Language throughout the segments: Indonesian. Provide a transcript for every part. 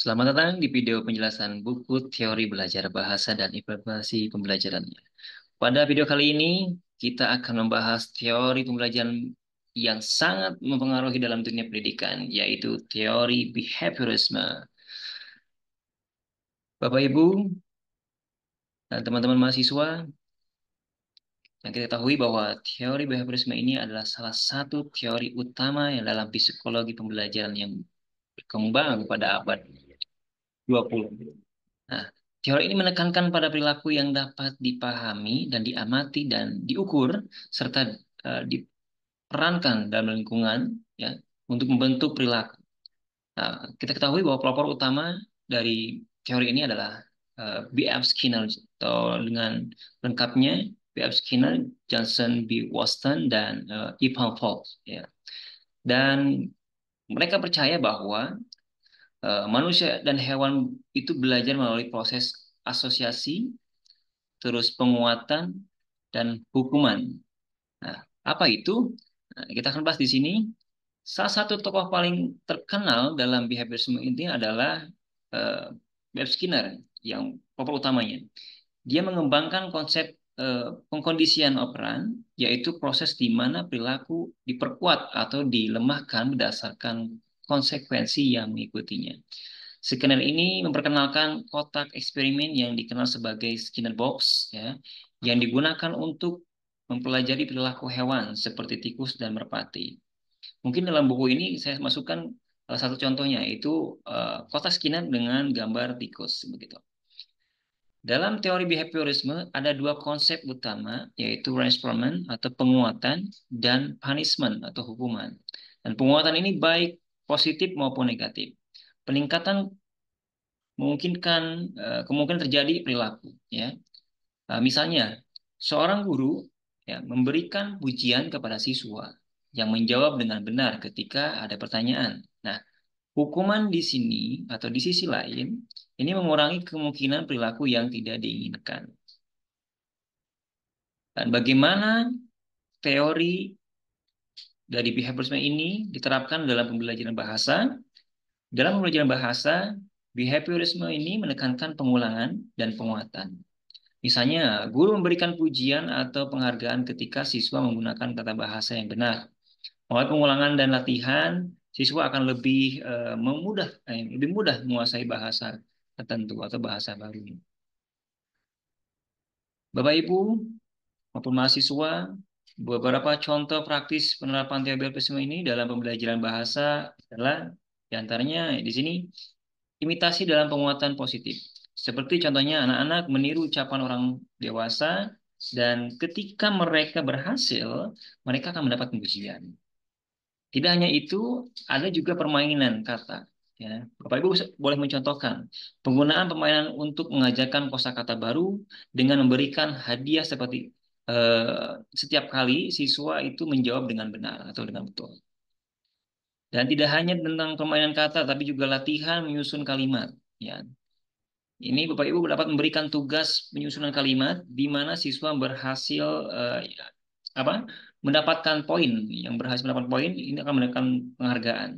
Selamat datang di video penjelasan buku teori belajar bahasa dan implementasi pembelajarannya. Pada video kali ini, kita akan membahas teori pembelajaran yang sangat mempengaruhi dalam dunia pendidikan, yaitu teori behaviorisme. Bapak, Ibu, dan teman-teman mahasiswa, yang kita ketahui bahwa teori behaviorisme ini adalah salah satu teori utama yang dalam psikologi pembelajaran yang berkembang pada abad 20. Nah, teori ini menekankan pada perilaku yang dapat dipahami dan diamati dan diukur serta diperankan dalam lingkungan ya untuk membentuk perilaku. Nah, kita ketahui bahwa pelopor utama dari teori ini adalah B.F. Skinner atau dengan lengkapnya B.F. Skinner, Johnson B. Watson dan Ivan Fox ya. Dan mereka percaya bahwa manusia dan hewan itu belajar melalui proses asosiasi, terus penguatan, dan hukuman. Nah, apa itu? Nah, kita akan bahas di sini. Salah satu tokoh paling terkenal dalam behaviorisme ini adalah uh, B.F. Skinner, yang tokoh utamanya. Dia mengembangkan konsep pengkondisian operan, yaitu proses di mana perilaku diperkuat atau dilemahkan berdasarkan konsekuensi yang mengikutinya. Skinner ini memperkenalkan kotak eksperimen yang dikenal sebagai Skinner Box, ya, yang digunakan untuk mempelajari perilaku hewan seperti tikus dan merpati. Mungkin dalam buku ini saya masukkan salah satu contohnya, yaitu kotak Skinner dengan gambar tikus, begitu. Dalam teori behaviorisme ada dua konsep utama, yaitu reinforcement atau penguatan dan punishment atau hukuman. Dan penguatan ini baik positif maupun negatif. Peningkatan memungkinkan kemungkinan terjadi perilaku ya. Misalnya seorang guru ya memberikan pujian kepada siswa yang menjawab dengan benar ketika ada pertanyaan. Nah, hukuman di sini atau di sisi lain ini mengurangi kemungkinan perilaku yang tidak diinginkan. Dan bagaimana teori dari behaviorisme ini diterapkan dalam pembelajaran bahasa? Dalam pembelajaran bahasa, behaviorisme ini menekankan pengulangan dan penguatan. Misalnya, guru memberikan pujian atau penghargaan ketika siswa menggunakan tata bahasa yang benar. Melalui pengulangan dan latihan, siswa akan lebih mudah menguasai bahasa tertentu atau bahasa baru. Bapak Ibu maupun mahasiswa, beberapa contoh praktis penerapan teori behaviorisme ini dalam pembelajaran bahasa adalah diantaranya di sini imitasi dalam penguatan positif. Seperti contohnya anak-anak meniru ucapan orang dewasa dan ketika mereka berhasil, mereka akan mendapat pujian. Tidak hanya itu, ada juga permainan kata. Ya, Bapak Ibu boleh mencontohkan penggunaan permainan untuk mengajarkan kosakata baru dengan memberikan hadiah seperti setiap kali siswa itu menjawab dengan benar atau dengan betul. Dan tidak hanya tentang permainan kata, tapi juga latihan menyusun kalimat. Ya, ini Bapak Ibu dapat memberikan tugas penyusunan kalimat di mana siswa berhasil apa mendapatkan poin. Yang berhasil mendapatkan poin ini akan mendapatkan penghargaan.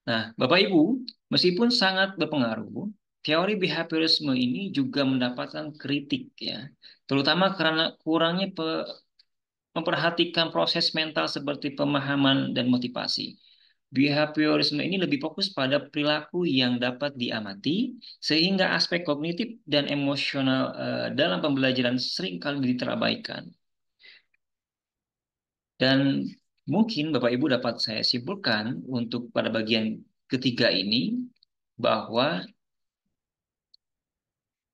Nah, Bapak Ibu, meskipun sangat berpengaruh, teori behaviorisme ini juga mendapatkan kritik ya, terutama karena kurangnya memperhatikan proses mental seperti pemahaman dan motivasi. Behaviorisme ini lebih fokus pada perilaku yang dapat diamati, sehingga aspek kognitif dan emosional dalam pembelajaran seringkali terabaikan. Dan mungkin Bapak Ibu dapat saya simpulkan untuk pada bagian ketiga ini, bahwa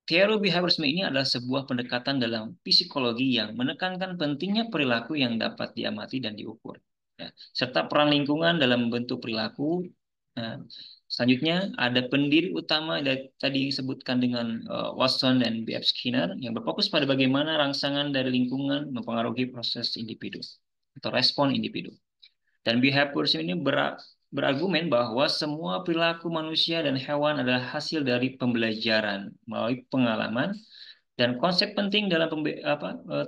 teori behaviorisme ini adalah sebuah pendekatan dalam psikologi yang menekankan pentingnya perilaku yang dapat diamati dan diukur, ya, serta peran lingkungan dalam membentuk perilaku. Nah, selanjutnya ada pendiri utama dari tadi disebutkan dengan Watson dan B.F. Skinner yang berfokus pada bagaimana rangsangan dari lingkungan mempengaruhi proses individu atau respon individu. Dan behaviorism ini berargumen bahwa semua perilaku manusia dan hewan adalah hasil dari pembelajaran melalui pengalaman, dan konsep penting dalam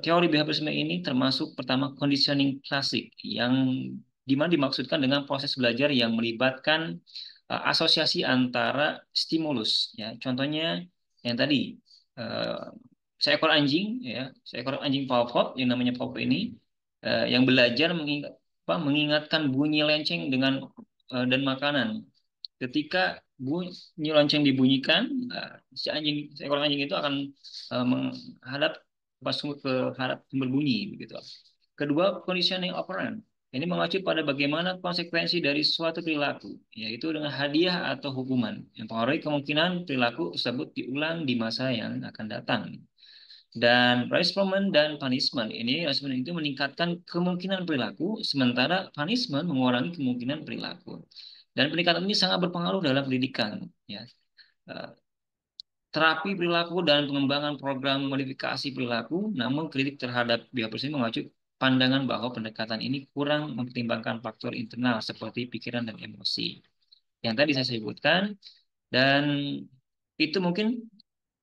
teori behaviorisme ini termasuk pertama conditioning klasik yang dimana dimaksudkan dengan proses belajar yang melibatkan asosiasi antara stimulus, ya. Contohnya yang tadi, eh, seekor anjing, ya, seekor anjing pawpot yang namanya pawpot ini, yang belajar mengingatkan bunyi lenceng dan makanan. Ketika bunyi lonceng dibunyikan, seekor anjing itu akan menghadap pas ke harap sumber bunyi, begitu. Kedua, conditioning operand. Ini mengacu pada bagaimana konsekuensi dari suatu perilaku, yaitu dengan hadiah atau hukuman, yang mempengaruhi kemungkinan perilaku tersebut diulang di masa yang akan datang. Dan punishment dan punishment ini itu meningkatkan kemungkinan perilaku, sementara punishment mengurangi kemungkinan perilaku. Dan peningkatan ini sangat berpengaruh dalam pendidikan. Ya. Eh, Terapi perilaku dan pengembangan program modifikasi perilaku, namun kritik terhadap behavior mengacu pandangan bahwa pendekatan ini kurang mempertimbangkan faktor internal seperti pikiran dan emosi. Yang tadi saya sebutkan, dan itu mungkin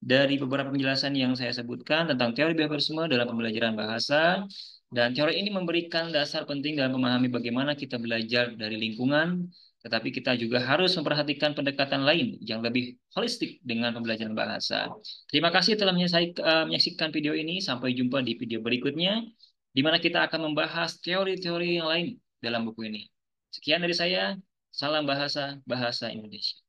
dari beberapa penjelasan yang saya sebutkan tentang teori behaviorisme dalam pembelajaran bahasa, dan teori ini memberikan dasar penting dalam memahami bagaimana kita belajar dari lingkungan, tetapi kita juga harus memperhatikan pendekatan lain yang lebih holistik dengan pembelajaran bahasa. Terima kasih telah menyaksikan video ini. Sampai jumpa di video berikutnya, di mana kita akan membahas teori-teori yang lain dalam buku ini. Sekian dari saya. Salam bahasa, bahasa Indonesia.